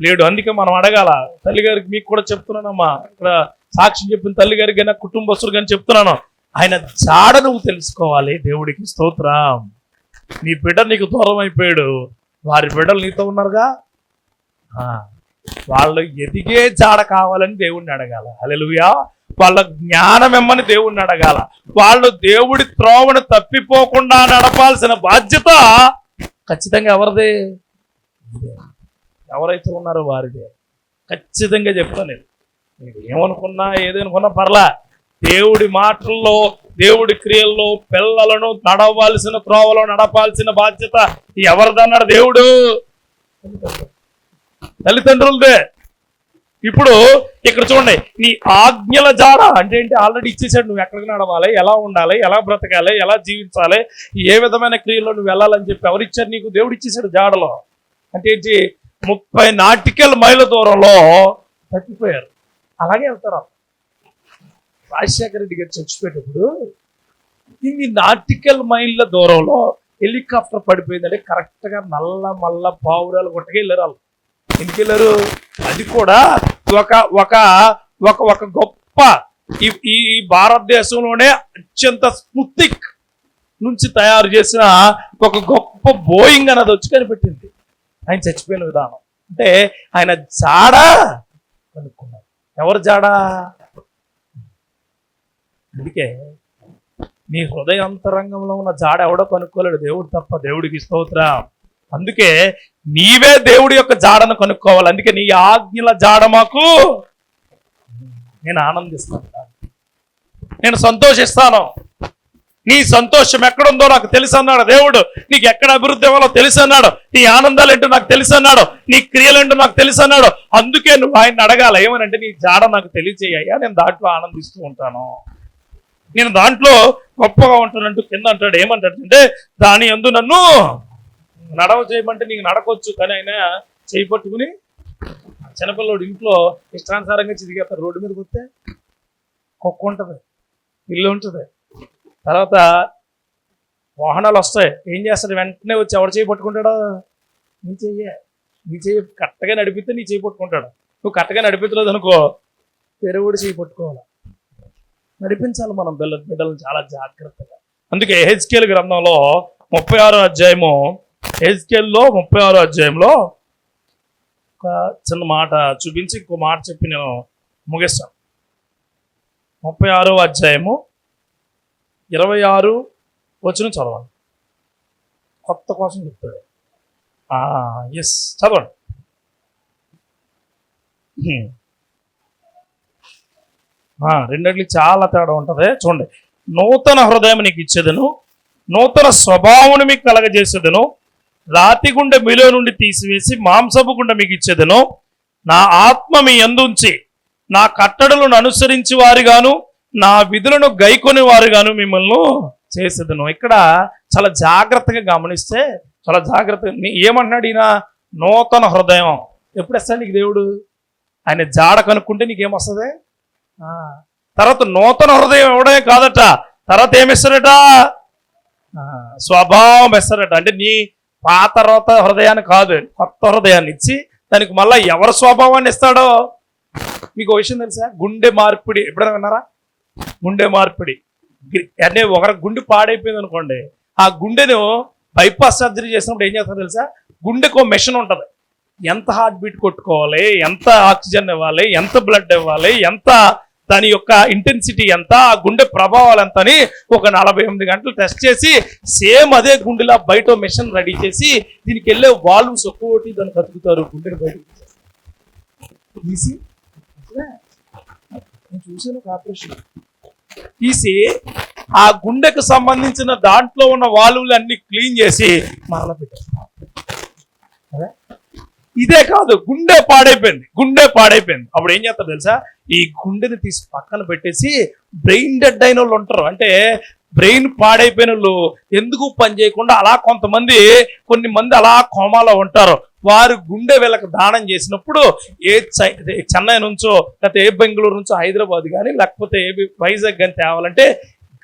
లేడు. అందుకే మనం అడగాల. తల్లిగారికి మీకు కూడా చెప్తున్నానమ్మా, ఇక్కడ సాక్ష్యం చెప్పిన తల్లిగారికి కానీ కుటుంబస్తులు కానీ చెప్తున్నాను, ఆయన జాడ నువ్వు తెలుసుకోవాలి. దేవుడికి స్తోత్రం. నీ బిడ్డ నీకు దూరం అయిపోయాడు, వారి బిడ్డలు నీతో ఉన్నారుగా, వాళ్ళు ఎదిగే జాడ కావాలని దేవుడిని అడగాల. హల్లెలూయా. వాళ్ళ జ్ఞానం ఇమ్మని దేవుడిని అడగాల. వాళ్ళు దేవుడి త్రోవను తప్పిపోకుండా నడపాల్సిన బాధ్యత ఖచ్చితంగా ఎవరిదే? ఎవరైతే ఉన్నారో వారిదే. ఖచ్చితంగా చెప్తాను నేను. మీరు ఏమనుకున్నా ఏదనుకున్నా పర్లా, దేవుడి మాటల్లో దేవుడి క్రియల్లో పిల్లలను నడవాల్సిన త్రోవలో నడపాల్సిన బాధ్యత ఎవరిదన్నాడు? దేవుడు తల్లిదండ్రులదే. ఇప్పుడు ఇక్కడ చూడండి, నీ ఆజ్ఞల జాడ అంటే ఏంటి? ఆల్రెడీ ఇచ్చేసాడు. నువ్వు ఎక్కడికి నడవాలి, ఎలా ఉండాలి, ఎలా బ్రతకాలి, ఎలా జీవించాలి, ఏ విధమైన క్రియల్లో నువ్వు వెళ్ళాలని చెప్పి ఎవరిచ్చారు నీకు? దేవుడు ఇచ్చేసాడు జాడలో. అంటే ఏంటి? 30 నాటికల్ మైళ్ళ దూరంలో తప్పిపోయారు. అలాగే వెళ్తారు. రాజశేఖర రెడ్డి గారు చచ్చిపోయేటప్పుడు ఇన్ని నాటికల్ మైళ్ళ దూరంలో హెలికాప్టర్ పడిపోయిందంటే కరెక్ట్గా మల్ల పావురాలు కొట్టగా వెళ్ళారు వాళ్ళు. ఎందుకు వెళ్ళారు? అది కూడా ఒక గొప్ప ఈ భారతదేశంలోనే అత్యంత స్పుత్నిక్ నుంచి తయారు చేసిన ఒక గొప్ప బోయింగ్ అన్నది వచ్చి కనిపెట్టింది ఆయన చచ్చిపోయిన విధానం. అంటే ఆయన జాడ కనుక్కున్నారు. ఎవరు జాడ? అందుకే నీ హృదయాంతరంగంలో ఉన్న జాడ ఎవడో కనుక్కోలేడు, దేవుడు తప్ప. దేవుడికి స్తోత్రం. అందుకే నీవే దేవుడి యొక్క జాడను కనుక్కోవాలి. అందుకే నీ ఆజ్ఞల జాడ మాకు, నేను ఆనందిస్తాను, నేను సంతోషిస్తాను. నీ సంతోషం ఎక్కడుందో నాకు తెలుసు అన్నాడు దేవుడు. నీకు ఎక్కడ అభివృద్ధి అవ్వాలో తెలుసు అన్నాడు. నీ ఆనందాలు ఏంటో నాకు తెలుసు అన్నాడు. నీ క్రియలేంటో నాకు తెలుసు అన్నాడు. అందుకే నువ్వు ఆయన్ని అడగాల. ఏమనంటే నీ జాడ నాకు తెలియచేయ్యా, నేను దాంట్లో ఆనందిస్తూ ఉంటాను, నేను దాంట్లో గొప్పగా ఉంటానంటూ కింద అంటాడు. ఏమంటాడు అంటే, దాని యందు నన్ను నడవ చేయమంటే నీకు నడకొచ్చు, కానీ ఆయన చేయి పట్టుకుని చిన్నపిల్లడు ఇంట్లో ఇష్టానుసారంగా చిరిగేస్తారు. రోడ్డు మీదకి వస్తే కుక్క ఉంటుంది, ఇల్లు ఉంటుంది, తర్వాత వాహనాలు వస్తాయి. ఏం చేస్తాడు? వెంటనే వచ్చి ఎవరు చేయి పట్టుకుంటాడో? నీ చెయ్యి కరెక్ట్గా నడిపితే నీ చేయి పట్టుకుంటాడు. నువ్వు కరెక్ట్గా నడిపించలేదు అనుకో, వేరే కూడా చేయి పట్టుకోవాలి. నడిపించాలి మనం బిడ్డలను చాలా జాగ్రత్తగా. అందుకే ఎహెజ్కేలు గ్రంథంలో 36వ అధ్యాయము, ఎహెజ్కేల్లో 36వ అధ్యాయంలో ఒక చిన్న మాట చూపించి ఇంకో మాట చెప్పి నేను ముగిస్తాను. 36వ అధ్యాయము 26 వచనం చదవండి. కొత్త కోసం చెప్తాడు. ఎస్, చదవండి. రెండిట్లకి చాలా తేడా ఉంటుంది. చూడండి. నూతన హృదయం నీకు ఇచ్చేదను, నూతన స్వభావం మీకు కలగజేసేదను, రాతి గుండె మీలో నుండి తీసివేసి మాంసపు గుండె మీకు ఇచ్చేదను, నా ఆత్మ మీ యందుంచి నా కట్టడలను అనుసరించి వారిగాను నా విధులను గైకొని వారుగాను మిమ్మల్ని చేసేదను. ఇక్కడ చాలా జాగ్రత్తగా గమనిస్తే, చాలా జాగ్రత్తగా ఏమంటున్నాడు ఈయన? నూతన హృదయం ఎప్పుడు వస్తాడు నీకు దేవుడు? ఆయన జాడ కనుక్కుంటే నీకేమొస్తుంది? తర్వాత నూతన హృదయం ఇవ్వడమే కాదట, తర్వాత ఏమిస్తారట? స్వభావం ఇస్తారట. అంటే నీ పాత హృదయాన్ని కాదు, కొత్త హృదయాన్ని ఇచ్చి దానికి మళ్ళీ ఎవరి స్వభావాన్ని ఇస్తాడో మీకు ఒక విషయం తెలుసా? గుండె మార్పిడి ఎప్పుడైనా విన్నారా? గుండె మార్పిడి అంటే ఒకరి గుండె పాడైపోయింది అనుకోండి, ఆ గుండెను బైపాస్ సర్జరీ చేసినప్పుడు ఏం చేస్తారో తెలుసా? గుండెకు మెషిన్ ఉంటుంది. ఎంత హార్ట్ బీట్ కొట్టుకోవాలి, ఎంత ఆక్సిజన్ ఇవ్వాలి, ఎంత బ్లడ్ ఇవ్వాలి, ఎంత దాని యొక్క ఇంటెన్సిటీ ఎంత, ఆ గుండె ప్రభావాలు ఎంత అని ఒక 48 గంటలు టెస్ట్ చేసి సేమ్ అదే గుండెలా బయట మెషిన్ రెడీ చేసి దీనికి వెళ్ళే వాల్వ్స్ ఒక్కొక్కటి దాన్ని కతుకుతారు. గుండెని బయట తీసి నేను చూసాను ఆపరేషన్ తీసి ఆ గుండెకు సంబంధించిన దాంట్లో ఉన్న వాల్వులు అన్ని క్లీన్ చేసి మరల పెట్టారు. ఇదే కాదు, గుండె పాడైపోయింది. అప్పుడు ఏం చేస్తారు తెలుసా? ఈ గుండెని తీసి పక్కన పెట్టేసి బ్రెయిన్ డెడ్ అయిన వాళ్ళు ఉంటారు, అంటే బ్రెయిన్ పాడైపోయిన వాళ్ళు ఎందుకు పని చేయకుండా అలా కొన్ని మంది అలా కోమాలో ఉంటారు. వారు గుండె వీళ్ళకి దానం చేసినప్పుడు చెన్నై నుంచో లేకపోతే బెంగళూరు నుంచో హైదరాబాద్ కానీ లేకపోతే వైజాగ్ కానీ తేవాలంటే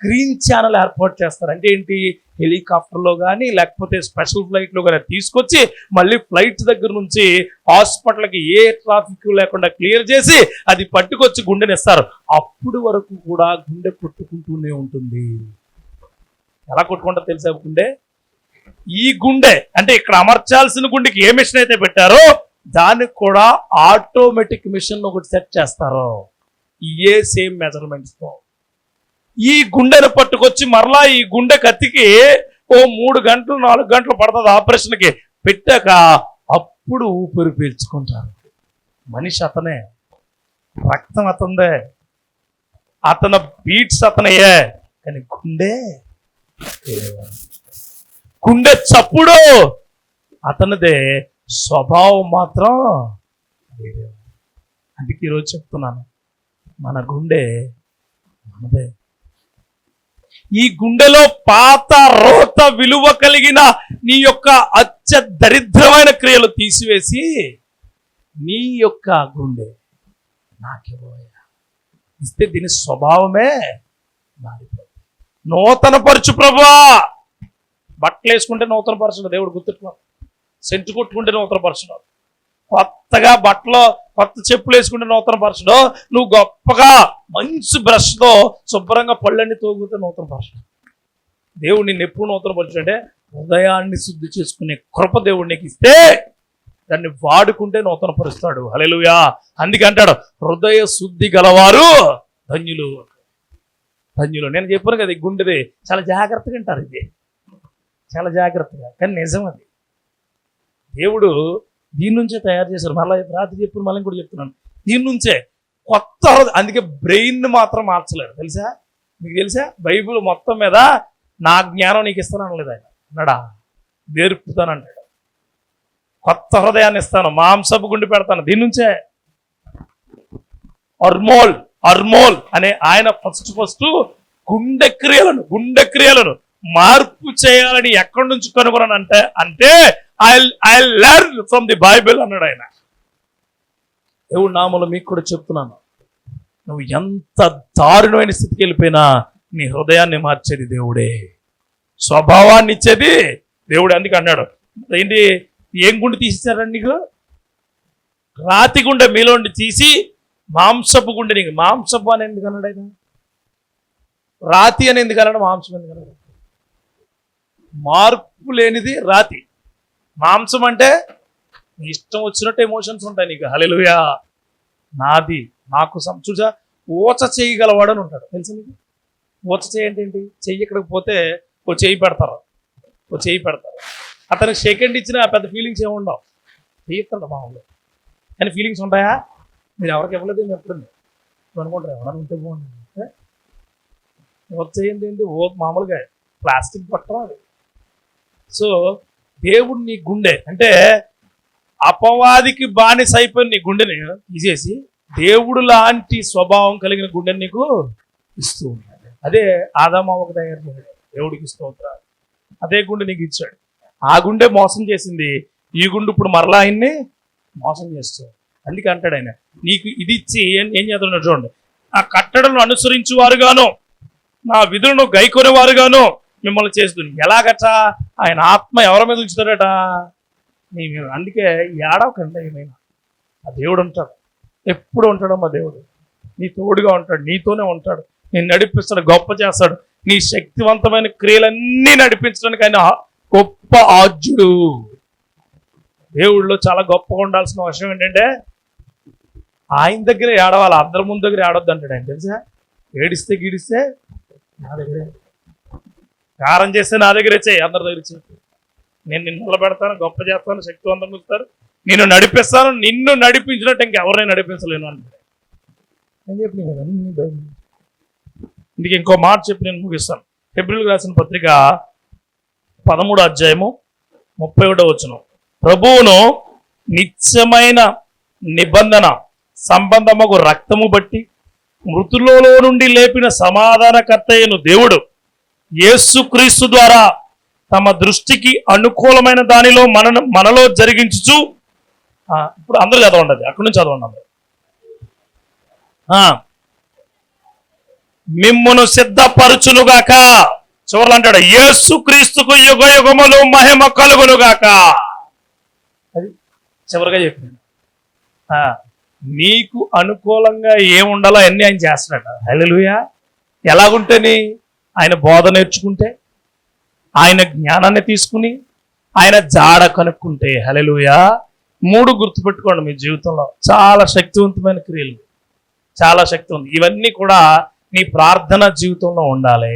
గ్రీన్ ఛానల్ ఏర్పాటు చేస్తారు. అంటే ఏంటి? హెలికాప్టర్లో కానీ లేకపోతే స్పెషల్ ఫ్లైట్లో కానీ తీసుకొచ్చి మళ్ళీ ఫ్లైట్ దగ్గర నుంచి హాస్పిటల్కి ఏ ట్రాఫిక్ లేకుండా క్లియర్ చేసి అది పట్టుకొచ్చి గుండెనిస్తారు. అప్పుడు వరకు కూడా గుండె కొట్టుకుంటూనే ఉంటుంది. ఎలా కొట్టుకుంటా తెలుసా గుండె? ఈ గుండె అంటే ఇక్కడ అమర్చాల్సిన గుండెకి ఏ మిషన్ అయితే పెట్టారో దానికి కూడా ఆటోమేటిక్ మిషన్ ఒకటి సెట్ చేస్తారు. ఏ సేమ్ మెజర్మెంట్స్తో ఈ గుండెను పట్టుకొచ్చి మరలా ఈ గుండె కత్తికి 3 గంటలు 4 గంటలు పడుతుంది ఆపరేషన్కి. పెట్టాక అప్పుడు ఊపిరి పీల్చుకుంటారు. మనిషి అతనే, రక్తం అతనిదే, అతని బీట్స్ అతనయ్యే, కానీ గుండె చప్పుడు అతనిదే, స్వభావం మాత్రం వేరే. అందుకే ఈరోజు చెప్తున్నాను, మన గుండె మనదే. ఈ గుండెలో పాత రోత విలువ కలిగిన నీ యొక్క దరిద్రమైన క్రియలు తీసివేసి నీ యొక్క గుండె నాకివ్వయ్యా ఇస్తే దీని స్వభావమే మారిపోతుంది. నూతన పరచు ప్రభువా. బట్టలు వేసుకుంటే నూతన పరచడం దేవుడు గుర్తుట్టున్నాడు. సెంటు కొట్టుకుంటే నూతన పరచడం, కొత్తగా బట్టలు కొత్త చెప్పులు వేసుకుంటే నూతన పరచడం, నువ్వు గొప్పగా మంచి బ్రష్తో శుభ్రంగా పళ్ళన్నీ తోగుతే నూతన పరచడం. దేవుడు నిన్ను ఎప్పుడు నూతన పరచుడంటే హృదయాన్ని శుద్ధి చేసుకునే కృప దేవుడు నీకు ఇస్తే దాన్ని వాడుకుంటే నూతన పరుస్తాడు. హల్లెలూయా. అందుకే అంటాడు, హృదయ శుద్ధి గలవారు ధన్యులు. ధన్యులు. నేను చెప్పాను కదా, ఈ గుండెది చాలా జాగ్రత్తగా అంటారు. ఇది చాలా జాగ్రత్తగా, కానీ నిజం అది. దేవుడు దీని నుంచే తయారు చేశారు. మళ్ళీ రాత్రి చెప్పిన మళ్ళీ కూడా చెప్తున్నాను, దీని నుంచే కొత్త. అందుకే బ్రెయిన్ మాత్రం మార్చలేరు తెలుసా? మీకు తెలుసా? బైబిల్ మొత్తం మీద నా జ్ఞానం నీకు ఇస్తాను అనలేదు ఆయన. అన్నాడా? నేర్పుతానంటాడు. కొత్త హృదయాన్ని ఇస్తాను, మాంసపు గుండె పెడతాను. దీని నుంచే అర్మోల్ అనే ఆయన ఫస్ట్ గుండె క్రియలను మార్పు చేయాలని ఎక్కడి నుంచి కనుగొన్నాను అంటే I learn from the Bible అన్నాడు ఆయన. దేవుడి నామములో మీకు కూడా చెప్తున్నాను, నువ్వు ఎంత దారుణమైన స్థితికి వెళ్ళిపోయినా నీ హృదయాన్ని మార్చేది దేవుడే, స్వభావాన్ని ఇచ్చేది దేవుడే. అందుకే అన్నాడు, ఏంటి ఏం గుండె తీసేశారండి నీకు? రాతి గుండె మీలోండి తీసి మాంసపు గుండె నీకు. మాంసపు అని ఎందుకు అన్నాడు ఆయన? రాతి అని ఎందుకు అన్నాడు? మాంసం ఎందుకు అన్నాడు? మార్పు లేనిది రాతి. మాంసం అంటే నీ ఇష్టం వచ్చినట్టు ఎమోషన్స్ ఉంటాయి నీకు. హల్లెలూయా. నాది నాకు చూసా ఊచ చేయగలవాడు అని ఉంటాడు తెలుసు నీకు. ఊచ చేయండి ఏంటి? చెయ్యి ఇక్కడికి పోతే ఓ చెయ్యి పెడతారు. అతనికి సెకండ్ ఇచ్చిన పెద్ద ఫీలింగ్స్ ఏమి ఉండవు. చెయ్యిస్తాడు మామూలు, కానీ ఫీలింగ్స్ ఉంటాయా? మీరు ఎవరికి ఇవ్వలేదు ఏమి ఎప్పుడు అనుకుంటారు, ఎవరైనా ఉంటే బాగుంటుంది. ఊచ చేయండి ఏంటి? మామూలుగా ప్లాస్టిక్ పట్టడం అది. సో దేవుడు నీ గుండె అంటే అపవాదికి బానిస అయిపోయిన నీ గుండెని తీసేసి దేవుడు లాంటి స్వభావం కలిగిన గుండెని నీకు ఇస్తూ ఉన్నాడు. అదే ఆదామవ్వకు తయారు చేశాడు. దేవుడికి స్తోత్రాలు. అదే గుండె నీకు ఇచ్చాడు. ఆ గుండె మోసం చేసింది, ఈ గుండె ఇప్పుడు మరలా ఆయన్ని మోసం చేస్తాడు. అందుకే అంటాడు ఆయన, నీకు ఇది ఇచ్చి ఏం చేస్తున్నాడు చూడండి, నా కట్టడలను అనుసరించు వారుగాను నా విధులను గైకొనేవారుగాను మిమ్మల్ని చేస్తుంది. ఎలాగట? ఆయన ఆత్మ ఎవరి మీద ఉంచుతాడట? నీ మీద. అందుకే ఏడవకండి, ఏమైనా ఆ దేవుడు ఉంటాడు, ఎప్పుడు ఉంటాడు. మా దేవుడు నీ తోడుగా ఉంటాడు, నీతోనే ఉంటాడు, నేను నడిపిస్తాడు, గొప్ప చేస్తాడు. నీ శక్తివంతమైన క్రియలన్నీ నడిపించడానికి ఆయన గొప్ప ఆజ్యుడు. దేవుళ్ళలో చాలా గొప్పగా ఉండాల్సిన విషయం ఏంటంటే ఆయన దగ్గర ఏడవాలి, అందరి ముందు దగ్గర ఏడవద్దు అంటాడు ఆయన. తెలుసా? ఏడిస్తే గీడిస్తే నా దగ్గరే, కారం చేస్తే నా దగ్గరే చేయి, అందరి దగ్గర చేయి. నేను నిన్ను నిలబెడతాను, గొప్ప చేస్తాను, శక్తివంతంగా ఇస్తాను, నిన్ను నడిపిస్తాను. నిన్ను నడిపించినట్టు ఇంకెవరిని నడిపించలేను అంటాడు. నేను చెప్పిన కదా ఇందుకు ఇంకో మాట చెప్పి నేను ముగిస్తాను. హెబ్రీయులకు రాసిన పత్రిక 13వ అధ్యాయము 31వ వచనం. ప్రభువును నిత్యమైన నిబంధన సంబంధముకు రక్తము బట్టి మృతులలో నుండి లేపిన సమాధానకర్త అయిన దేవుడు యేసుక్రీస్తు ద్వారా తమ దృష్టికి అనుకూలమైన దానిలో మనలో జరిగించుచు. ఇప్పుడు అందరూ చదవండి, అక్కడి నుంచి చదవండి. మిమ్మును సిద్ధపరచునుగాక. చివరిలో అంటాడు, యేసు క్రీస్తుకు యుగ యుగములు మహిమ కలుగునుగాక. అది చివరిగా చెప్పాడు. నీకు అనుకూలంగా ఏముండాలో అన్నీ ఆయన చేస్తున్నాడు. హల్లెలూయా. ఎలాగుంటేని ఆయన బోధ నేర్చుకుంటే, ఆయన జ్ఞానాన్ని తీసుకుని, ఆయన జాడ కనుక్కుంటే. హల్లెలూయా. 3 గుర్తుపెట్టుకోండి మీ జీవితంలో. చాలా శక్తివంతమైన క్రియలు, చాలా శక్తి ఉంది. ఇవన్నీ కూడా నీ ప్రార్థన జీవితంలో ఉండాలి.